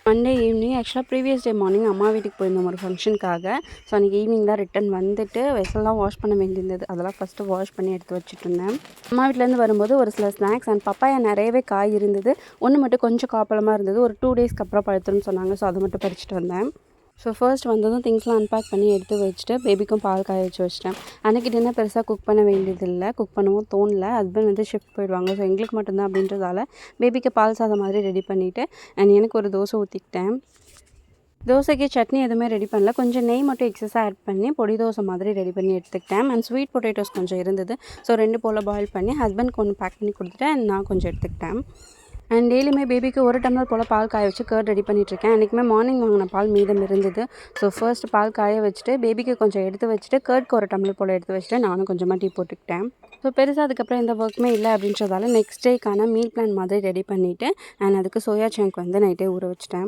Monday evening ஆக்சுவலாக previous day morning அம்மா வீட்டுக்கு போயிருந்தோம் ஒரு ஃபங்க்ஷனுக்காக. ஸோ அன்றைக்கி ஈவினிங் தான் ரிட்டன் வந்துட்டு வெசல்லாம் வாஷ் பண்ண வேண்டியிருந்தது. அதெல்லாம் ஃபஸ்ட்டு வாஷ் பண்ணி எடுத்து வச்சுட்ருந்தேன். அம்மா வீட்டிலேருந்து வரும்போது ஒரு சில ஸ்நாக்ஸ் அண்ட் பப்பாயா நிறையவே காய் இருந்தது. ஒன்று மட்டும் கொஞ்சம் காப்பலமாக இருந்தது. ஒரு 2 டேஸ்க்கு அப்புறம் பழுத்துருன்னு சொன்னாங்க. ஸோ அதை மட்டும் பறிச்சுட்டு வந்தேன். ஸோ ஃபர்ஸ்ட் வந்ததும் திங்ஸ்லாம் அன்பேக் பண்ணி எடுத்து வச்சுட்டு பேபிக்கும் பால் காய வச்சு வச்சிட்டேன். அன்றைக்கி டின்னர் பெருசாக குக் பண்ண வேண்டியதில்லை. குக் பண்ணவும் தோணல. ஹஸ்பண்ட் வந்து ஷிஃப்ட் போயிடுவாங்க. ஸோ எங்களுக்கு மட்டும்தான் அப்படின்றதால பேபிக்கு பால் சாதம் மாதிரி ரெடி பண்ணிவிட்டு அண்ட் எனக்கு ஒரு தோசை ஊற்றிக்கிட்டேன். தோசைக்கு சட்னி எதுவுமே ரெடி பண்ணல. கொஞ்சம் நெய் மட்டும் எக்ஸஸாக ஆட் பண்ணி பொடி தோசை மாதிரி ரெடி பண்ணி எடுத்துக்கிட்டேன். அண்ட் ஸ்வீட் பொட்டேட்டோஸ் கொஞ்சம் இருந்தது. ஸோ 2 போல் பாயில் பண்ணி ஹஸ்பண்ட்க்கு ஒன்று பேக் பண்ணி கொடுத்துட்டேன். அண்ட் நான் கொஞ்சம் எடுத்துக்கிட்டேன். அண்ட் டெய்லியுமே பேபிக்கு 1 டம்ளர் போல் பால் காய வச்சு கர்ட் ரெடி பண்ணிகிட்ருக்கேன். அன்றைக்குமே மார்னிங் வாங்கின பால் மீதம் இருந்தது. ஸோ ஃபர்ஸ்ட் பால் காய வச்சுட்டு பேபிக்கு கொஞ்சம் எடுத்து வச்சுட்டு கர்ட்க்கு 1 டம்ளர் போல் எடுத்து வச்சுட்டு நானும் கொஞ்சமாக டீ போட்டுக்கிட்டேன். ஸோ பெருசாக அதுக்கப்புறம் எந்த ஒர்க்குமே இல்லை அப்படின்றதால நெக்ஸ்ட் டேக்கான மீல் பிளான் மாதிரி ரெடி பண்ணிவிட்டு அண்ட் அதுக்கு சோயா சங்க் வந்து நைட்டே ஊற வச்சுட்டேன்.